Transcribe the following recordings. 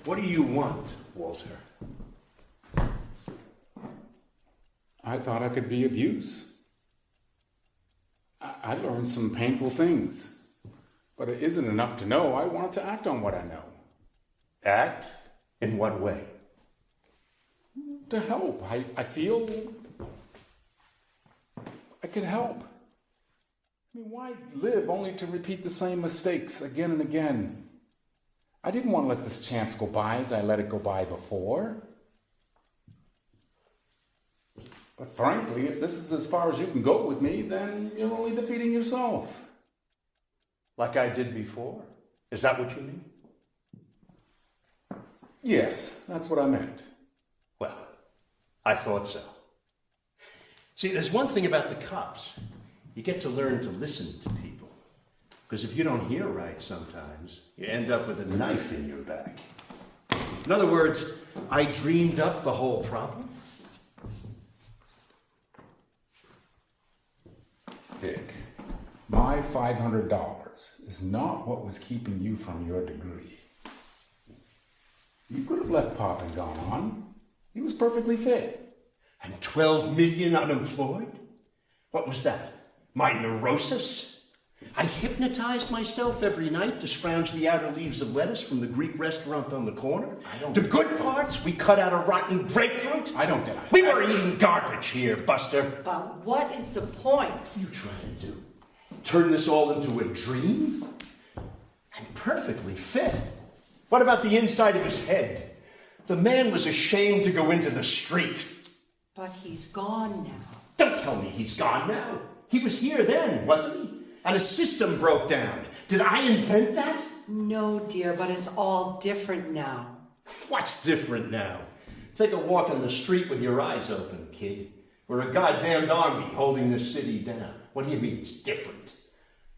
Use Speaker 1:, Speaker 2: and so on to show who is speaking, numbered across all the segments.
Speaker 1: What do you want, Walter?
Speaker 2: I thought I could be of use. I learned some painful things, but it isn't enough to know. I want to act on what I know.
Speaker 1: Act? In what way?
Speaker 2: To help. I feel I could help. I mean, why live only to repeat the same mistakes again and again? I didn't want to let this chance go by as I let it go by before. But frankly, if this is as far as you can go with me, then you're only defeating yourself.
Speaker 1: Like I did before? Is that what you mean?
Speaker 2: Yes, that's what I meant.
Speaker 1: Well, I thought so. See, there's one thing about the cops. You get to learn to listen to people. Because if you don't hear right sometimes, you end up with a knife in your back. In other words, I dreamed up the whole problem.
Speaker 2: Vic, my $500 is not what was keeping you from your degree. You could have let Pop and gone on. He was perfectly fit.
Speaker 1: And 12 million unemployed? What was that? My neurosis? I hypnotized myself every night to scrounge the outer leaves of lettuce from the Greek restaurant on the corner. The good parts, we cut out a rotten grapefruit.
Speaker 2: I don't deny it.
Speaker 1: We were eating garbage here, Buster.
Speaker 3: But what is the point?
Speaker 1: What are you trying to do? Turn this all into a dream? And perfectly fit. What about the inside of his head? The man was ashamed to go into the street.
Speaker 3: But he's gone now.
Speaker 1: Don't tell me he's gone now. He was here then, wasn't he? And a system broke down. Did I invent that?
Speaker 3: No, dear, but it's all different now.
Speaker 1: What's different now? Take a walk on the street with your eyes open, kid. We're a goddamned army holding this city down. What do you mean it's different?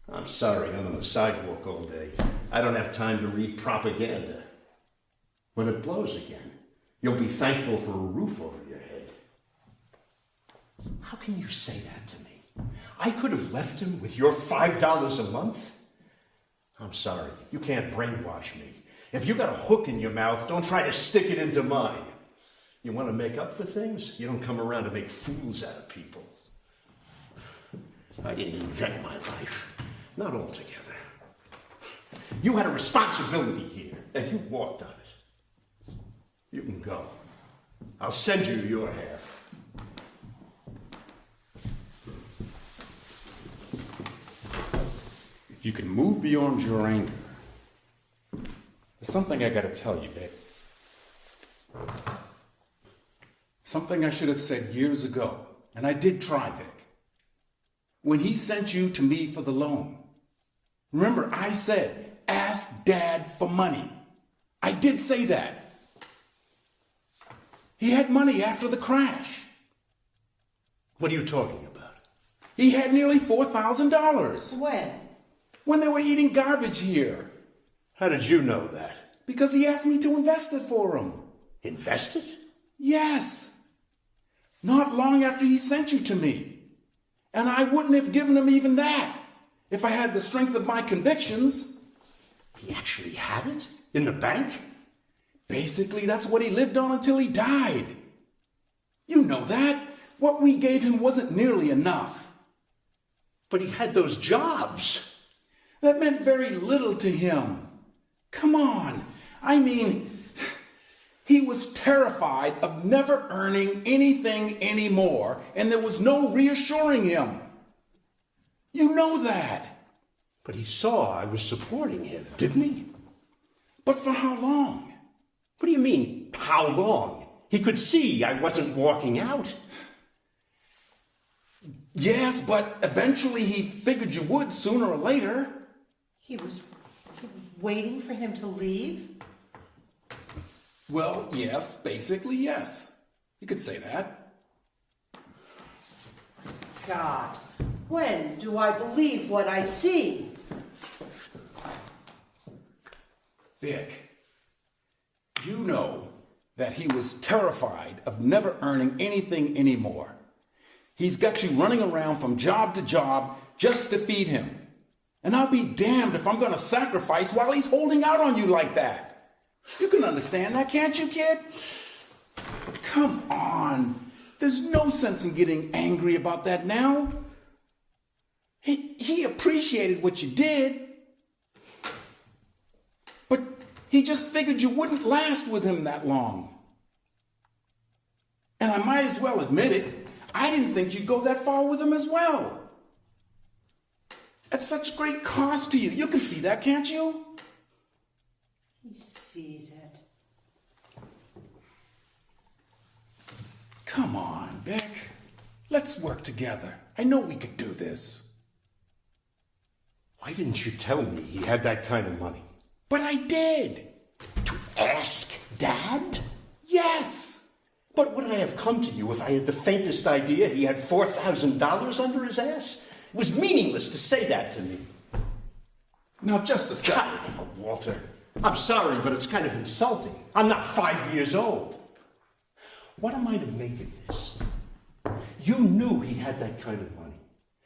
Speaker 1: I'm sorry, I'm on the sidewalk all day. I don't have time to read propaganda. When it blows again, you'll be thankful for a roof over your head. How can you say that to me? I could have left him with your $5 a month? I'm sorry, you can't brainwash me. If you got a hook in your mouth, don't try to stick it into mine. You want to make up for things? You don't come around to make fools out of people. I didn't invent my life. Not altogether. You had a responsibility here, and you walked on it. You can go. I'll send you your half.
Speaker 2: If you can move beyond your anger, there's something I gotta tell you, Vic. Something I should have said years ago, and I did try, Vic. When he sent you to me for the loan, remember I said, ask Dad for money. I did say that. He had money after the crash.
Speaker 1: What are you talking about?
Speaker 2: He had nearly $4,000.
Speaker 3: When?
Speaker 2: When they were eating garbage here.
Speaker 1: How did you know that?
Speaker 2: Because he asked me to invest it for him.
Speaker 1: Invest it?
Speaker 2: Yes. Not long after he sent you to me. And I wouldn't have given him even that if I had the strength of my convictions.
Speaker 1: He actually had it? In the bank?
Speaker 2: Basically, that's what he lived on until he died. You know that. What we gave him wasn't nearly enough.
Speaker 1: But he had those jobs.
Speaker 2: That meant very little to him. Come on. I mean, he was terrified of never earning anything anymore, and there was no reassuring him. You know that.
Speaker 1: But he saw I was supporting him, didn't he?
Speaker 2: But for how long?
Speaker 1: What do you mean, how long? He could see I wasn't walking out.
Speaker 2: Yes, but eventually he figured you would sooner or later.
Speaker 3: He was waiting for him to leave?
Speaker 2: Well, yes, basically, yes. You could say that.
Speaker 3: God, when do I believe what I see?
Speaker 2: Vic, you know that he was terrified of never earning anything anymore. He's got you running around from job to job just to feed him. And I'll be damned if I'm going to sacrifice while he's holding out on you like that. You can understand that, can't you, kid? Come on. There's no sense in getting angry about that now. He appreciated what you did, but he just figured you wouldn't last with him that long. And I might as well admit it, I didn't think you'd go that far with him as well. At such great cost to you. You can see that, can't you?
Speaker 3: He sees it.
Speaker 2: Come on, Vic. Let's work together. I know we could do this.
Speaker 1: Why didn't you tell me he had that kind of money?
Speaker 2: But I did.
Speaker 1: To ask Dad?
Speaker 2: Yes.
Speaker 1: But would I have come to you if I had the faintest idea he had $4,000 under his ass? It was meaningless to say that to me.
Speaker 2: Now, just a
Speaker 1: Cut
Speaker 2: second.
Speaker 1: it out, Walter. I'm sorry, but it's kind of insulting. I'm not 5 years old. What am I to make of this? You knew he had that kind of money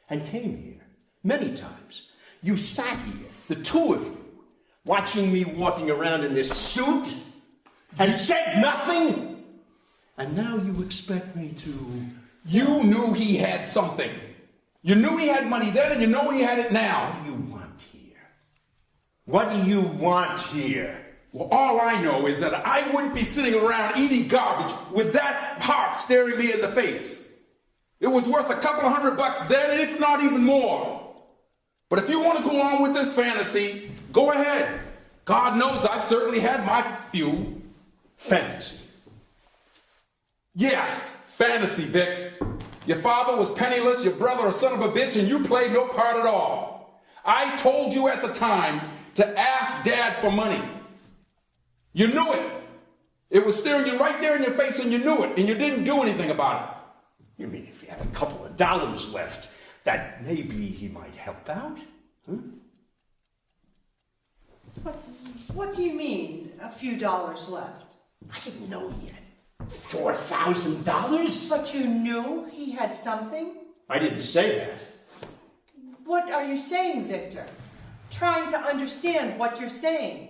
Speaker 1: and came here many times. You sat here, the two of you, watching me walking around in this suit and said nothing. And now you expect me to...
Speaker 2: You knew he had something. You knew he had money then and you know he had it now.
Speaker 1: What do you want here? What do you want here?
Speaker 2: Well, all I know is that I wouldn't be sitting around eating garbage with that harp staring me in the face. It was worth a couple of $100 then, if not even more. But if you want to go on with this fantasy, go ahead. God knows I've certainly had my few.
Speaker 1: Fantasy.
Speaker 2: Yes, fantasy, Vic. Your father was penniless, your brother a son of a bitch, and you played no part at all. I told you at the time to ask Dad for money. You knew it. It was staring you right there in your face and you knew it, and you didn't do anything about it.
Speaker 1: You mean if he had a couple of dollars left, that maybe he might help out?
Speaker 3: What do you mean, a few dollars left?
Speaker 1: I didn't know he had $4,000.
Speaker 3: But you knew he had something?
Speaker 1: I didn't say that.
Speaker 3: What are you saying, Victor? Trying to understand what you're saying.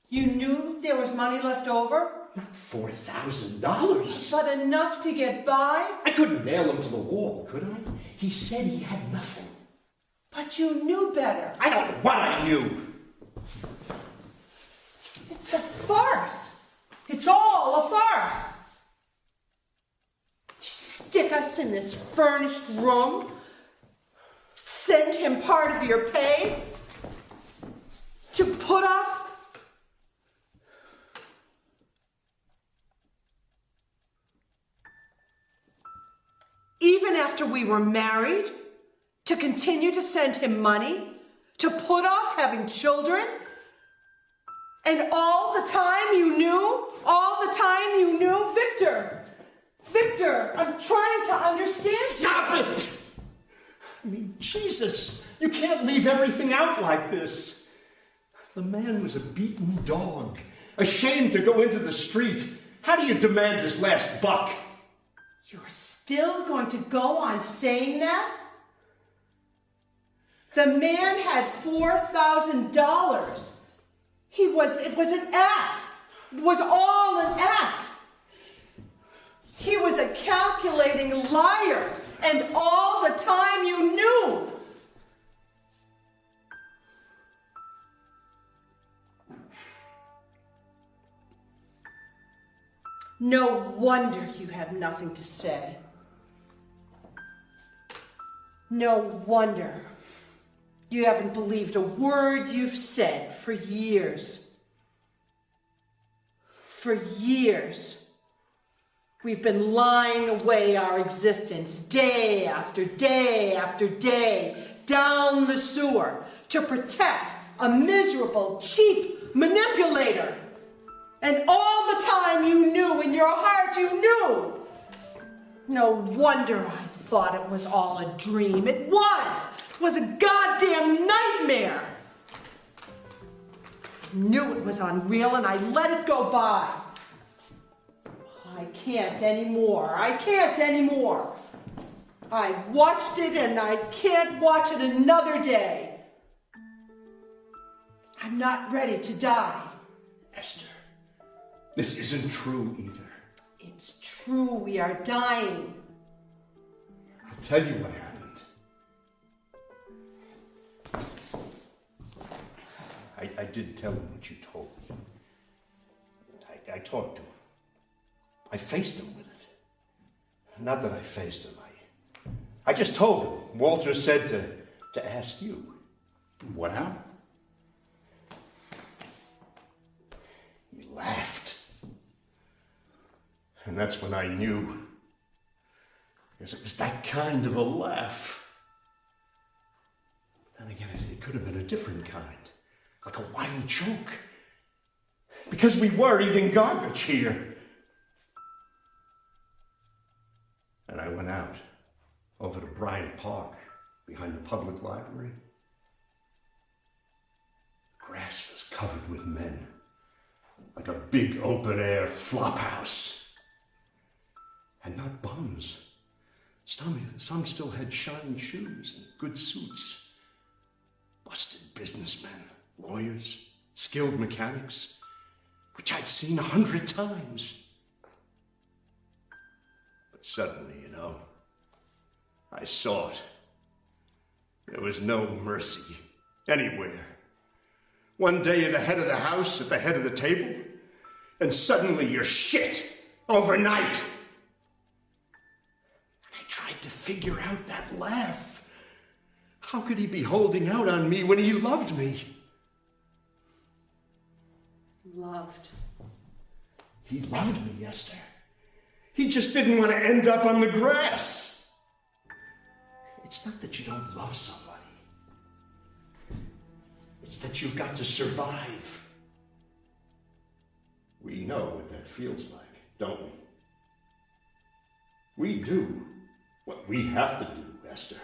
Speaker 3: You knew there was money left over?
Speaker 1: Not $4,000.
Speaker 3: But enough to get by?
Speaker 1: I couldn't nail him to the wall, could I? He said he had nothing.
Speaker 3: But you knew better.
Speaker 1: I don't know what I knew.
Speaker 3: It's a farce. It's all a farce. You stick us in this furnished room, send him part of your pay to put off. Even after we were married, to continue to send him money, to put off having children, and all the time you knew, Victor, I'm trying to understand.
Speaker 1: Stop it! I mean, Jesus, you can't leave everything out like this. The man was a beaten dog, ashamed to go into the street. How do you demand his last buck?
Speaker 3: You're still going to go on saying that? The man had $4,000. It was an act. It was all an act. He was a calculating liar, and all the time you knew. No wonder you have nothing to say. No wonder you haven't believed a word you've said for years. For years. We've been lying away our existence day after day after day down the sewer to protect a miserable, cheap manipulator. And all the time you knew, in your heart you knew. No wonder I thought it was all a dream. It was a goddamn nightmare. I knew it was unreal and I let it go by. I can't anymore. I've watched it and I can't watch it another day. I'm not ready to die.
Speaker 1: Esther. This isn't true either.
Speaker 3: It's true, we are dying.
Speaker 1: I'll tell you what happened. I did tell him what you told me. I talked to him. I faced him with it. Not that I faced him. I just told him. Walter said to ask you.
Speaker 2: What happened?
Speaker 1: He laughed. And that's when I knew. Because it was that kind of a laugh. Then again, it could have been a different kind. Like a wild joke. Because we were eating garbage here. And I went out over to Bryant Park, behind the public library. The grass was covered with men, like a big open-air flophouse. And not bums. Some still had shiny shoes and good suits. Busted businessmen, lawyers, skilled mechanics, which I'd seen 100 times. But suddenly, I saw it. There was no mercy anywhere. One day you're the head of the house, at the head of the table, and suddenly you're shit overnight. And I tried to figure out that laugh. How could he be holding out on me when he loved me?
Speaker 3: Loved.
Speaker 1: He loved me, Esther. He just didn't want to end up on the grass. It's not that you don't love somebody. It's that you've got to survive. We know what that feels like, don't we? We do what we have to do, Esther.